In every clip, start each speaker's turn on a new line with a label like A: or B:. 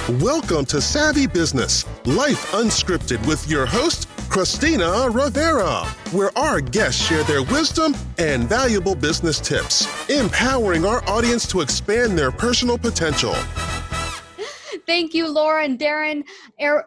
A: Welcome to Savvy Business, Life Unscripted with your host, Christina Rivera, where our guests share their wisdom and valuable business tips, empowering our audience to expand their personal potential.
B: Thank you, Lora and Darren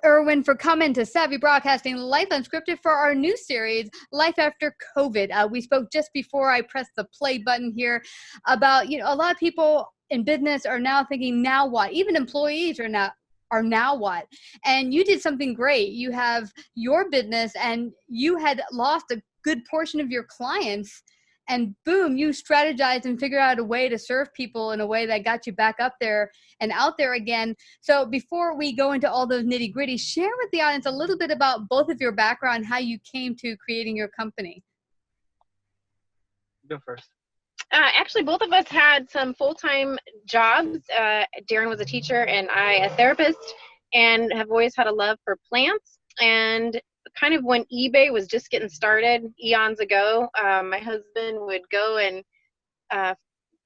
B: Irwin, for coming to Savvy Broadcasting Life Unscripted for our new series, Life After COVID. We spoke just before I pressed the play button here about, a lot of people in business are now thinking, now what? Even employees are now what? And you did something great. You have your business and you had lost a good portion of your clients, and boom, you strategized and figured out a way to serve people in a way that got you back up there and out there again. So before we go into all those nitty gritty, share with the audience a little bit about both of your background, how you came to creating your company.
C: Go first.
D: Actually, both of us had some full-time jobs. Darren was a teacher and I a therapist, and have always had a love for plants. And kind of when eBay was just getting started eons ago, my husband would go and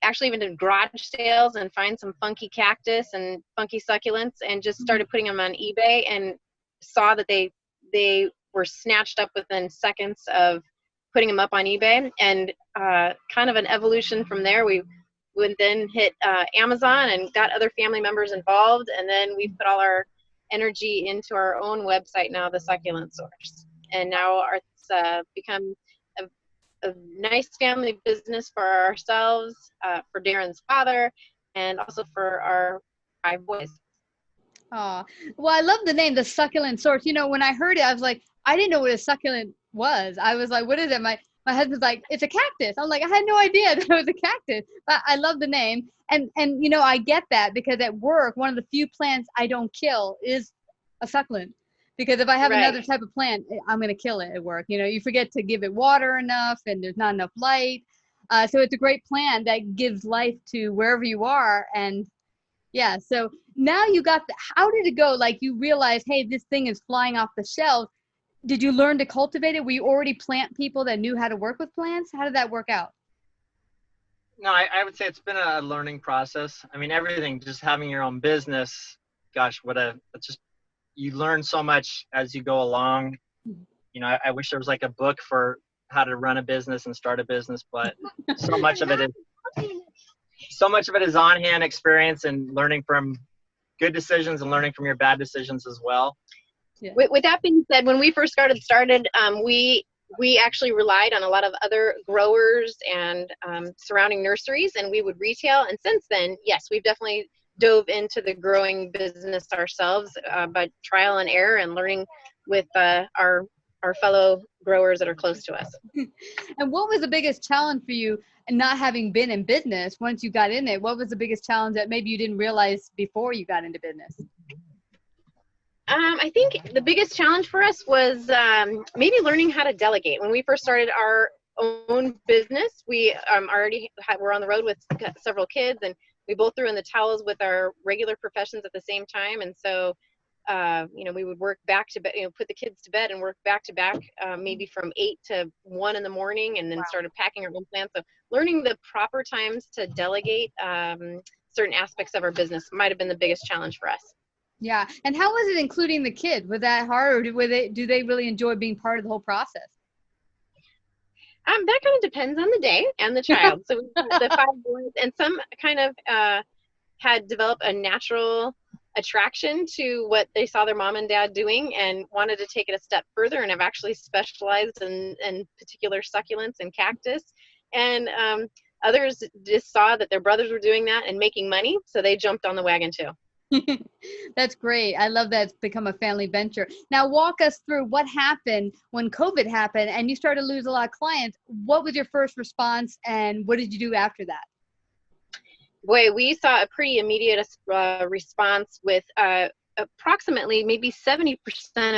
D: actually even did garage sales and find some funky cactus and funky succulents and just started putting them on eBay, and saw that they were snatched up within seconds of putting them up on eBay. And kind of an evolution from there. We would then hit Amazon and got other family members involved, and then we put all our energy into our own website now, the Succulent Source. And now it's become a nice family business for ourselves, for Darren's father, and also for our 5 boys.
B: Oh, well, I love the name, the Succulent Source. When I heard it, I was like, I didn't know what a succulent was. I was like, what is it? My husband's like, it's a cactus. I'm like, I had no idea that it was a cactus, but I love the name. And I get that, because at work, one of the few plants I don't kill is a succulent, because if I have another type of plant, I'm going to kill it at work. You forget to give it water enough, and there's not enough light. So it's a great plant that gives life to wherever you are. And yeah, so now you got how did it go? Like, you realized, hey, this thing is flying off the shelf. Did you learn to cultivate it? Were you already plant people that knew how to work with plants? How did that work out?
C: No, I would say it's been a learning process. I mean, everything, just having your own business, gosh, you learn so much as you go along. I wish there was like a book for how to run a business and start a business, but so much of it is on-hand experience and learning from good decisions and learning from your bad decisions as well.
D: Yeah. With that being said, when we first started, we actually relied on a lot of other growers and surrounding nurseries, and we would retail. And since then, yes, we've definitely dove into the growing business ourselves by trial and error and learning with our fellow growers that are close to us.
B: And what was the biggest challenge for you, not having been in business? Once you got in it, what was the biggest challenge that maybe you didn't realize before you got into business?
D: I think the biggest challenge for us was maybe learning how to delegate. When we first started our own business, we were on the road with several kids, and we both threw in the towels with our regular professions at the same time. And so, we would work back to bed, put the kids to bed and work back to back, maybe from 8 to 1 in the morning, and then started packing our own plants. So learning the proper times to delegate certain aspects of our business might have been the biggest challenge for us.
B: Yeah. And how was it including the kids? Was that hard, or do they really enjoy being part of the whole process?
D: That kind of depends on the day and the child. So the 5 boys, and some kind of had developed a natural attraction to what they saw their mom and dad doing and wanted to take it a step further, and have actually specialized in particular succulents and cactus. And others just saw that their brothers were doing that and making money, so they jumped on the wagon too.
B: That's great. I love that it's become a family venture. Now walk us through what happened when COVID happened and you started to lose a lot of clients. What was your first response, and what did you do after that?
D: Boy, we saw a pretty immediate response with approximately maybe 70%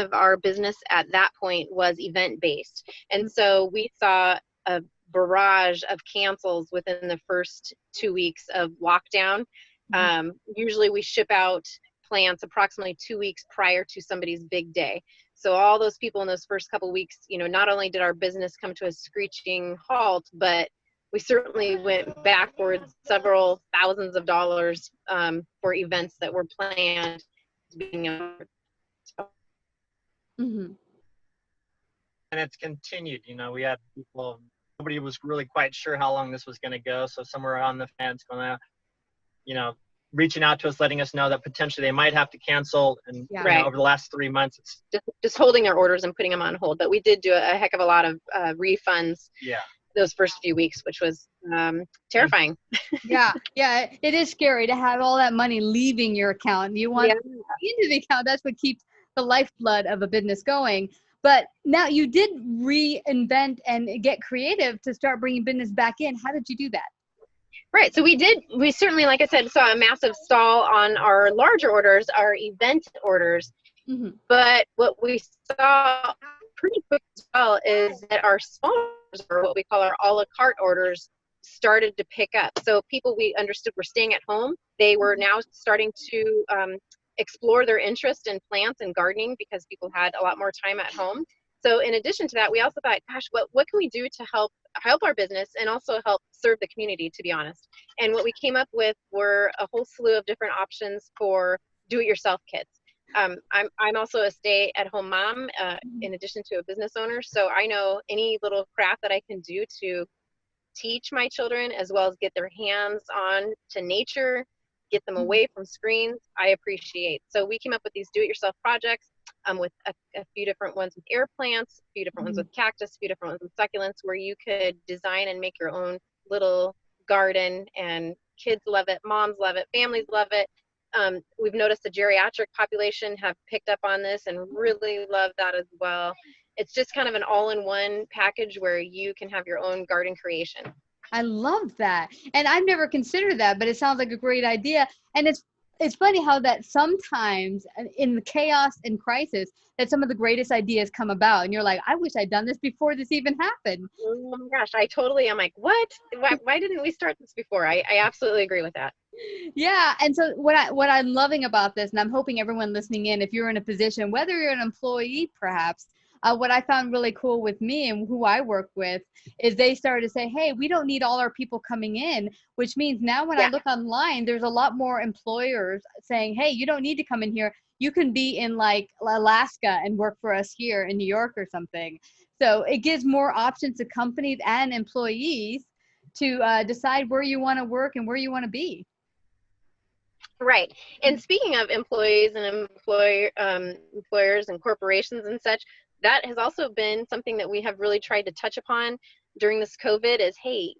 D: of our business at that point was event-based. And so we saw a barrage of cancels within the first 2 weeks of lockdown. Usually we ship out plants approximately 2 weeks prior to somebody's big day. So all those people in those first couple weeks, not only did our business come to a screeching halt, but we certainly went backwards several thousands of dollars for events that were planned being
B: Mm-hmm.
C: And it's continued. We had people, nobody was really quite sure how long this was going to go. So somewhere on the fence going to, reaching out to us, letting us know that potentially they might have to cancel. And over the last 3 months, it's
D: just holding their orders and putting them on hold. But we did do a heck of a lot of refunds.
C: Yeah.
D: Those first few weeks, which was terrifying.
B: Yeah, it is scary to have all that money leaving your account. You want into the account. That's what keeps the lifeblood of a business going. But now you did reinvent and get creative to start bringing business back in. How did you do that?
D: Right. So we certainly, like I said, saw a massive stall on our larger orders, our event orders.
B: Mm-hmm.
D: But what we saw pretty quick as well is that our small orders, or what we call our a la carte orders, started to pick up. So people we understood were staying at home. They were now starting to explore their interest in plants and gardening because people had a lot more time at home. So in addition to that, we also thought, gosh, what can we do to help our business and also help serve the community, to be honest? And what we came up with were a whole slew of different options for do-it-yourself kits. I'm also a stay-at-home mom in addition to a business owner. So I know any little craft that I can do to teach my children as well as get their hands on to nature, get them away from screens, I appreciate. So we came up with these do-it-yourself projects with a few different ones with air plants, a few different ones with cactus, a few different ones with succulents, where you could design and make your own little garden, and kids love it, moms love it, families love it. We've noticed the geriatric population have picked up on this and really love that as well. It's just kind of an all-in-one package where you can have your own garden creation.
B: I love that. And I've never considered that, but it sounds like a great idea. And it's funny how that sometimes in the chaos and crisis that some of the greatest ideas come about. And you're like, I wish I'd done this before this even happened.
D: Oh my gosh, I totally am like, what? Why didn't we start this before? I absolutely agree with that.
B: Yeah. And so what I'm loving about this, and I'm hoping everyone listening in, if you're in a position, whether you're an employee perhaps, what I found really cool with me and who I work with is they started to say, hey, we don't need all our people coming in, which means now when I look online, there's a lot more employers saying, hey, you don't need to come in here. You can be in like Alaska and work for us here in New York or something. So it gives more options to companies and employees to decide where you want to work and where you want to be.
D: Right. And speaking of employees and employers and corporations and such, that has also been something that we have really tried to touch upon during this COVID is, hey,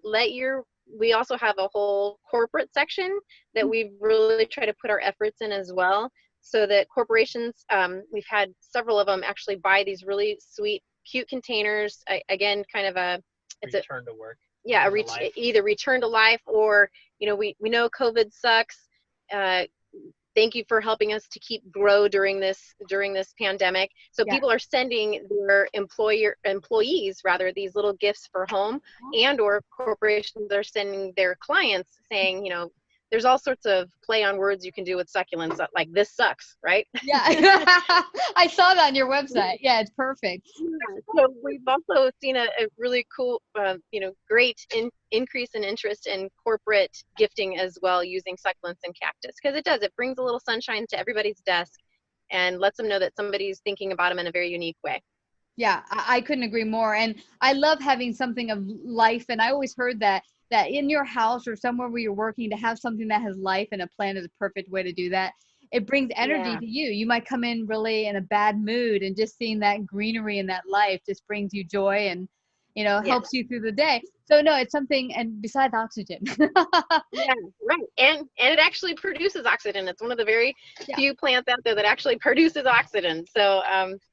D: we also have a whole corporate section that we've really tried to put our efforts in as well, so that corporations, we've had several of them actually buy these really sweet, cute containers. Again, kind of
C: return to work.
D: Yeah, either return to life or, we know COVID sucks. Thank you for helping us to grow during this pandemic. So people are sending their employees these little gifts for home, and or corporations are sending their clients saying, there's all sorts of play on words you can do with succulents, like this sucks, right?
B: Yeah, I saw that on your website. Yeah, it's perfect.
D: So we've also seen a really cool, great increase in interest in corporate gifting as well, using succulents and cactus, because it brings a little sunshine to everybody's desk and lets them know that somebody's thinking about them in a very unique way.
B: Yeah, I couldn't agree more. And I love having something of life. And I always heard that in your house or somewhere where you're working, to have something that has life and a plant is a perfect way to do that. It brings energy to you. You might come in really in a bad mood, and just seeing that greenery and that life just brings you joy and, helps you through the day. So no, it's something, and besides oxygen.
D: Yeah, right. And it actually produces oxygen. It's one of the very few plants out there that actually produces oxygen. So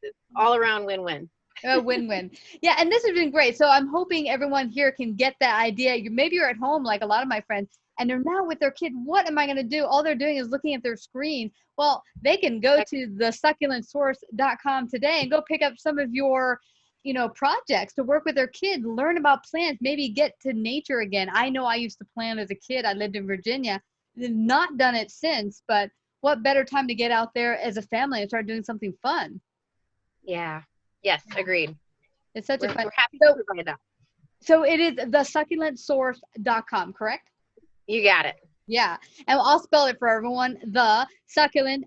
D: it's all around win-win.
B: A win-win. Yeah, and this has been great. So I'm hoping everyone here can get that idea. Maybe you're at home like a lot of my friends, and they're now with their kid. What am I going to do? All they're doing is looking at their screen. Well, they can go to the succulentsource.com today and go pick up some of your, projects to work with their kid, learn about plants, maybe get to nature again. I know I used to plant as a kid. I lived in Virginia. Not done it since, but what better time to get out there as a family and start doing something fun?
D: Yeah. Yes, agreed.
B: It's such a fun.
D: We're happy to provide that.
B: So it is the succulentsource.com, correct?
D: You got it.
B: Yeah. And I'll spell it for everyone. The Succulent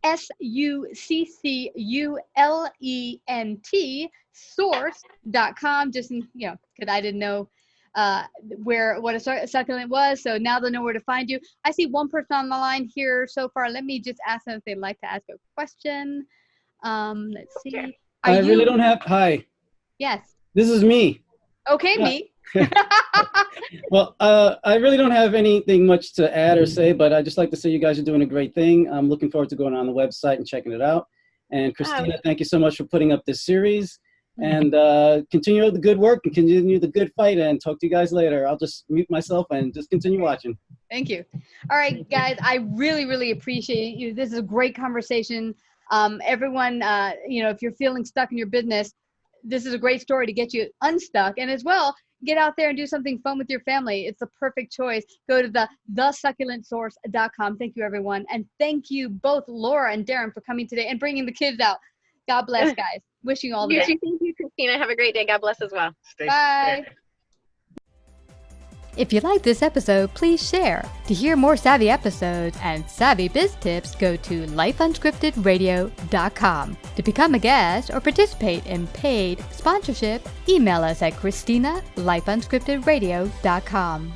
B: SUCCULENT source.com. Just because I didn't know what a succulent was, so now they'll know where to find you. I see one person on the line here so far. Let me just ask them if they'd like to ask a question. Let's see.
E: I really don't have. Hi.
B: Yes.
E: This is me.
B: Okay, me.
E: Well, I really don't have anything much to add or say, but I'd just like to say you guys are doing a great thing. I'm looking forward to going on the website and checking it out. And Christina, thank you so much for putting up this series. And continue the good work and continue the good fight, and talk to you guys later. I'll just mute myself and just continue watching.
B: Thank you. All right, guys, I really, really appreciate you. This is a great conversation. Everyone, if you're feeling stuck in your business, this is a great story to get you unstuck. And as well, get out there and do something fun with your family. It's the perfect choice. Go to thesucculentsource.com. Thank you, everyone. And thank you both, Lora and Darren, for coming today and bringing the kids out. God bless, guys. Wishing you all the best.
D: Thank you, Christina. Have a great day. God bless as well.
B: Bye.
F: If you like this episode, please share. To hear more savvy episodes and savvy biz tips, go to lifeunscriptedradio.com. To become a guest or participate in paid sponsorship, email us at Christina@lifeunscriptedradio.com.